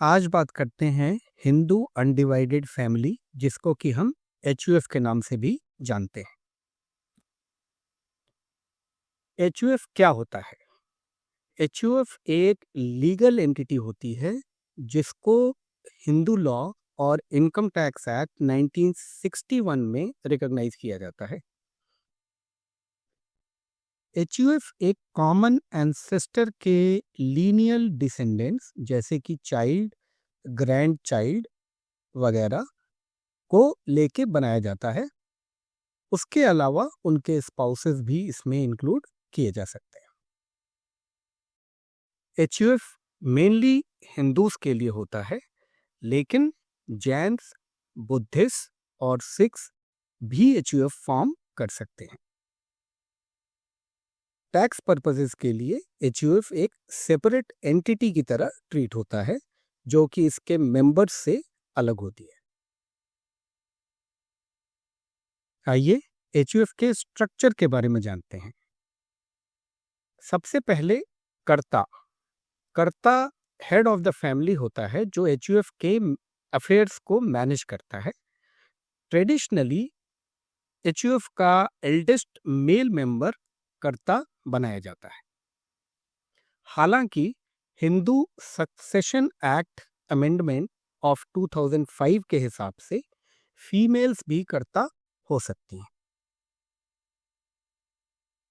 आज बात करते हैं हिंदू अनडिवाइडेड फैमिली, जिसको कि हम एचयूएफ के नाम से भी जानते हैं। एचयूएफ क्या होता है? एचयूएफ एक लीगल एंटिटी होती है जिसको हिंदू लॉ और इनकम टैक्स एक्ट 1961 में रिकॉग्नाइज किया जाता है। एचयूएफ एक कॉमन एंसेस्टर के लीनियल डिसेंडेंट्स जैसे कि चाइल्ड, ग्रैंड चाइल्ड वगैरह को लेके बनाया जाता है। उसके अलावा उनके स्पाउसेस भी इसमें इंक्लूड किए जा सकते हैं। एचयूएफ मेनली हिंदूज के लिए होता है, लेकिन जैन्स, बुद्धिस्ट और सिख्स भी एचयूएफ फॉर्म कर सकते हैं। टैक्स पर्पसेस के लिए एचयूएफ एक सेपरेट एंटिटी की तरह ट्रीट होता है, जो कि इसके मेंबर्स से अलग होती है। आइए एचयूएफ के स्ट्रक्चर के बारे में जानते हैं। सबसे पहले कर्ता कर्ता हेड ऑफ द फैमिली होता है, जो एचयूएफ के अफेयर्स को मैनेज करता है। ट्रेडिशनली एचयूएफ का एल्डेस्ट मेल मेंबर कर्ता बनाया जाता है। हालांकि Hindu succession act amendment of 2005 के हिसाब से फीमेल्स भी कर्ता हो सकती हैं।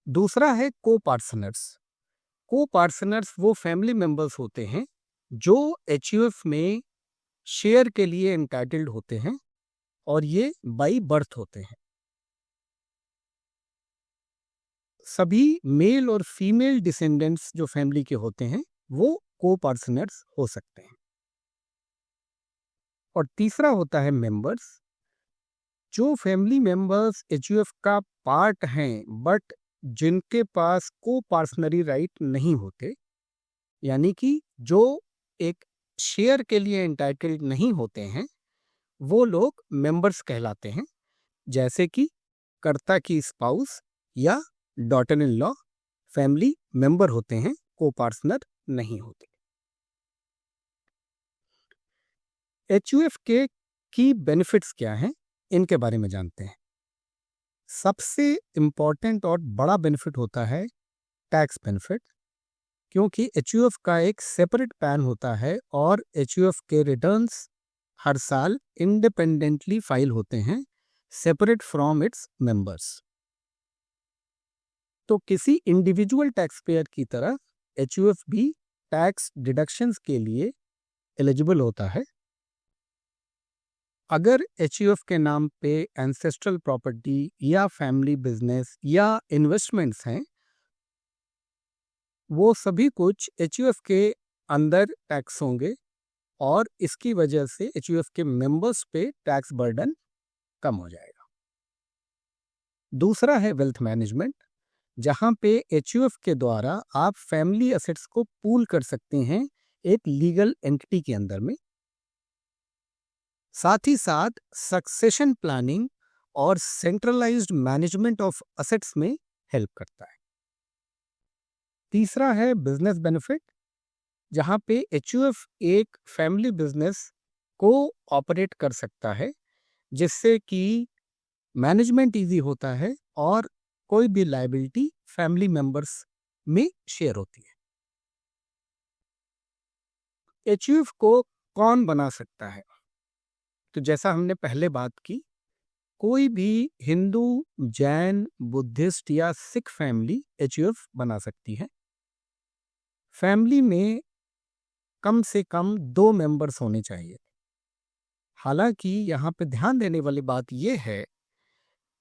दूसरा है को पार्टनर्स वो फैमिली मेंबर्स होते हैं जो एचयूएफ में शेयर के लिए एंटाइटल्ड होते हैं, और ये बाई बर्थ होते हैं। सभी मेल और फीमेल डिसेंडेंट्स जो फैमिली के होते हैं वो को पार्टनर्स हो सकते हैं। और तीसरा होता है मेंबर्स। जो फैमिली मेंबर्स एचयूएफ का पार्ट हैं बट जिनके पास को पार्टनरी राइट नहीं होते, यानी कि जो एक शेयर के लिए एंटाइटल्ड नहीं होते हैं, वो लोग मेंबर्स कहलाते हैं। जैसे कि कर्ता की स्पाउस या daughter in law family member होते हैं, को पार्टनर नहीं होते। एचयूएफ के की बेनिफिट्स क्या हैं, इनके बारे में जानते हैं। सबसे इंपॉर्टेंट और बड़ा बेनिफिट होता है टैक्स बेनिफिट, क्योंकि एचयूएफ का एक सेपरेट पैन होता है और एचयूएफ के रिटर्न्स हर साल इंडिपेंडेंटली फाइल होते हैं, सेपरेट फ्रॉम इट्स मेंबर्स। तो किसी इंडिविजुअल टैक्स पेयर की तरह एचयूएफ भी टैक्स डिडक्शंस के लिए एलिजिबल होता है। अगर एचयूएफ के नाम पे एंसेस्ट्रल प्रॉपर्टी या फैमिली बिजनेस या इन्वेस्टमेंट्स हैं, वो सभी कुछ एचयूएफ के अंदर टैक्स होंगे, और इसकी वजह से एचयूएफ के मेंबर्स पे टैक्स बर्डन कम हो जाएगा। दूसरा है वेल्थ मैनेजमेंट, जहां पे एचयूएफ के द्वारा आप फैमिली एसेट्स को पूल कर सकते हैं एक लीगल एंटिटी के अंदर में। साथ ही साथ सक्सेशन प्लानिंग और सेंट्रलाइज्ड मैनेजमेंट ऑफ एसेट्स में हेल्प करता है। तीसरा है बिजनेस बेनिफिट, जहां पे एचयूएफ एक फैमिली बिजनेस को ऑपरेट कर सकता है, जिससे कि मैनेजमेंट इजी होता है और कोई भी लायबिलिटी फैमिली मेंबर्स में शेयर होती है। एचयूएफ को कौन बना सकता है? तो जैसा हमने पहले बात की, कोई भी हिंदू, जैन, बुद्धिस्ट या सिख फैमिली एचयूएफ बना सकती है। फैमिली में कम से कम 2 मेंबर्स होने चाहिए। हालांकि यहाँ पे ध्यान देने वाली बात यह है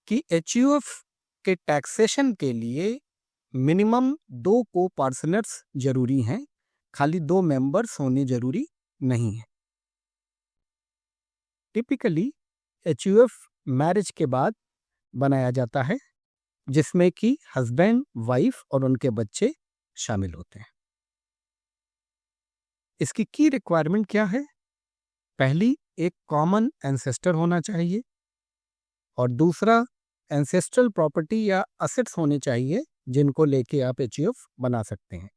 कि एचयूएफ के टैक्सेशन के लिए मिनिमम 2 को पार्टनर्स जरूरी हैं, खाली 2 मेंबर्स होने जरूरी नहीं है। टिपिकली एचयूएफ मैरिज के बाद बनाया जाता है, जिसमें कि हस्बैंड, वाइफ और उनके बच्चे शामिल होते हैं। इसकी की रिक्वायरमेंट क्या है? पहली, एक कॉमन एंसेस्टर होना चाहिए, और दूसरा एंसेस्ट्रल प्रॉपर्टी या असेट्स होने चाहिए जिनको लेके आप एचयूएफ बना सकते हैं।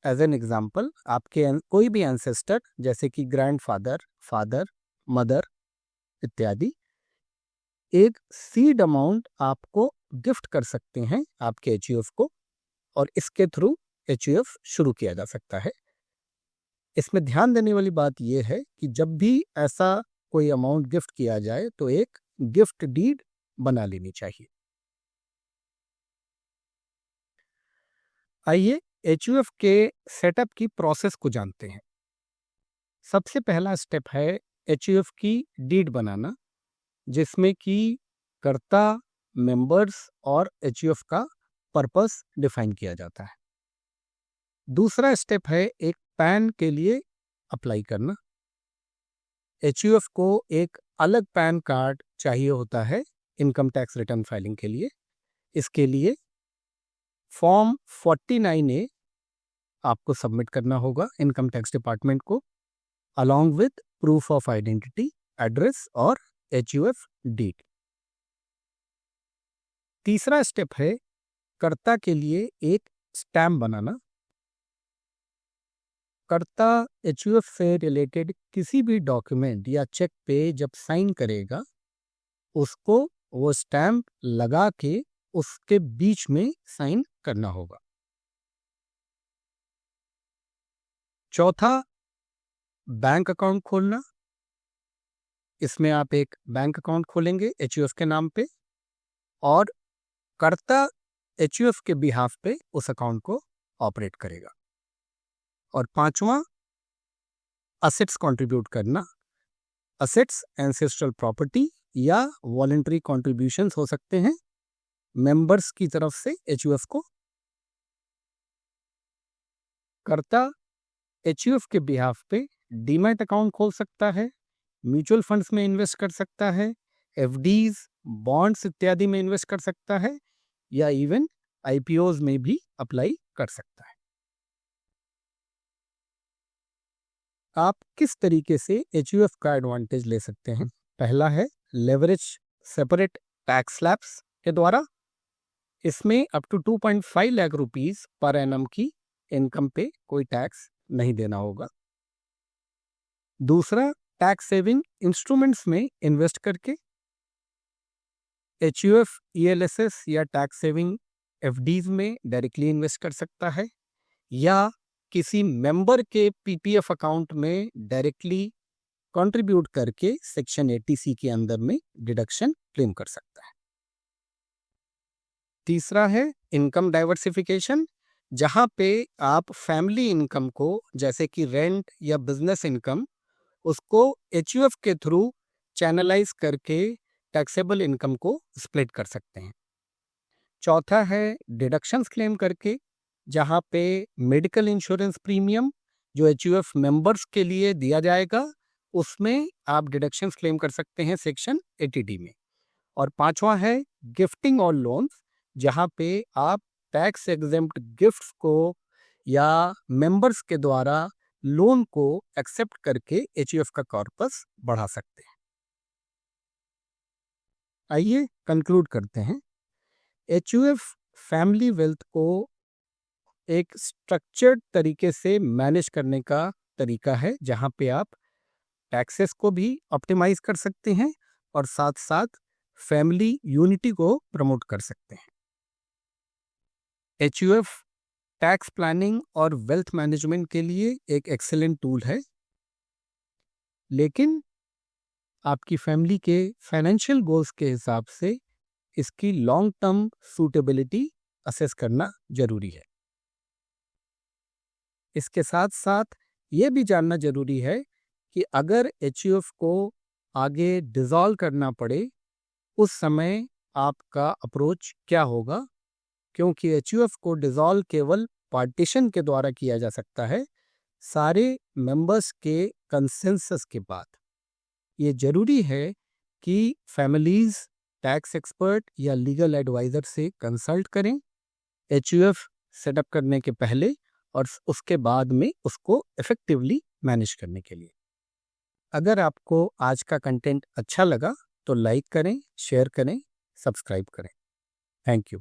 एज एन एग्जाम्पल, आपके कोई भी एंसेस्टर जैसे कि ग्रैंडफादर, फादर, मदर इत्यादि एक सीड अमाउंट आपको गिफ्ट कर सकते हैं आपके एचयूएफ को, और इसके थ्रू एचयूएफ शुरू किया जा सकता है। इसमें ध्यान देने वाली बात यह है कि जब भी ऐसा कोई अमाउंट गिफ्ट किया जाए तो एक गिफ्ट डीड बना लेनी चाहिए। आइए एचयूएफ के सेटअप की प्रोसेस को जानते हैं। सबसे पहला स्टेप है एचयूएफ की डीड बनाना, जिसमें कि कर्ता, मेंबर्स और एचयूएफ का पर्पस डिफाइन किया जाता है। दूसरा स्टेप है एक पैन के लिए अप्लाई करना। एचयूएफ को एक अलग पैन कार्ड चाहिए होता है इनकम टैक्स रिटर्न फाइलिंग के लिए। इसके लिए फॉर्म 49A आपको सबमिट करना होगा इनकम टैक्स डिपार्टमेंट को, along with proof of identity, address और एचयूएफ डीड। तीसरा स्टेप है कर्ता के लिए एक स्टैम्प बनाना। कर्ता एचयूएफ से रिलेटेड किसी भी डॉक्यूमेंट या चेक पे जब साइन करेगा, उसको वो स्टैम्प लगा के उसके बीच में साइन करना होगा। चौथा, बैंक अकाउंट खोलना। इसमें आप एक बैंक अकाउंट खोलेंगे एचयूएफ के नाम पे, और कर्ता एचयूएफ के बिहाफ पे उस अकाउंट को ऑपरेट करेगा। और पांचवा, असेट्स कंट्रीब्यूट करना। असेट्स एंसेस्ट्रल प्रॉपर्टी या वॉलंटरी कॉन्ट्रीब्यूशंस हो सकते हैं मेंबर्स की तरफ से एचयूएफ को। कर्ता एचयूएफ के बिहाफ पे डीमैट अकाउंट खोल सकता है, म्यूचुअल फंड्स में इन्वेस्ट कर सकता है, एफडीज, बॉन्ड्स इत्यादि में इन्वेस्ट कर सकता है, या इवन आईपीओज में भी अप्लाई कर सकता है। आप किस तरीके से एचयूएफ का एडवांटेज ले सकते हैं? पहला है लेवरेज सेपरेट टैक्स स्लैब्स के द्वारा। इसमें up to 2.5 lakh rupees per annum की इनकम पे कोई टैक्स नहीं देना होगा। दूसरा, टैक्स सेविंग इंस्ट्रूमेंट्स में इन्वेस्ट करके एचयूएफ ईएलएसएस या टैक्स सेविंग एफडीज में डायरेक्टली इन्वेस्ट कर सकता है, या किसी मेंबर के पीपीएफ अकाउंट में डायरेक्टली कंट्रीब्यूट करके सेक्शन 80C के अंदर में डिडक्शन क्लेम कर सकता है। तीसरा है इनकम डाइवर्सिफिकेशन, जहां पे आप फैमिली इनकम को, जैसे कि रेंट या बिजनेस इनकम, उसको एचयूएफ के थ्रू चैनलाइज करके टैक्सेबल इनकम को स्प्लिट कर सकते हैं। चौथा है डिडक्शंस क्लेम करके, जहां पे मेडिकल इंश्योरेंस प्रीमियम जो एचयूएफ मेंबर्स के लिए दिया जाएगा, उसमें आप डिडक्शंस क्लेम कर सकते हैं सेक्शन 80D में। और पांचवा है गिफ्टिंग और लोन्स, जहां पे आप टैक्स एग्जेम्प्ट गिफ्ट्स को या मेंबर्स के द्वारा लोन को एक्सेप्ट करके एचयूएफ का कॉर्पस बढ़ा सकते हैं। आइए कंक्लूड करते हैं। एचयूएफ फैमिली वेल्थ को एक स्ट्रक्चर्ड तरीके से मैनेज करने का तरीका है, जहां पे आप टैक्सेस को भी ऑप्टिमाइज कर सकते हैं और साथ साथ फैमिली यूनिटी को प्रमोट कर सकते हैं। एचयूएफ टैक्स प्लानिंग और वेल्थ मैनेजमेंट के लिए एक एक्सेलेंट टूल है, लेकिन आपकी फैमिली के फाइनेंशियल गोल्स के हिसाब से इसकी लॉन्ग टर्म सूटेबिलिटी असेस करना जरूरी है। इसके साथ साथ ये भी जानना जरूरी है कि अगर एचयूएफ को आगे डिसॉल्व करना पड़े, उस समय आपका अप्रोच क्या होगा, क्योंकि एचयूएफ को डिसॉल्व केवल पार्टीशन के द्वारा किया जा सकता है, सारे मेंबर्स के कंसेंसस के बाद। ये जरूरी है कि फैमिलीज टैक्स एक्सपर्ट या लीगल एडवाइजर से कंसल्ट करें एचयूएफ सेटअप करने के पहले और उसके बाद में उसको इफेक्टिवली मैनेज करने के लिए। अगर आपको आज का कंटेंट अच्छा लगा तो लाइक करें, शेयर करें, सब्सक्राइब करें। Thank you.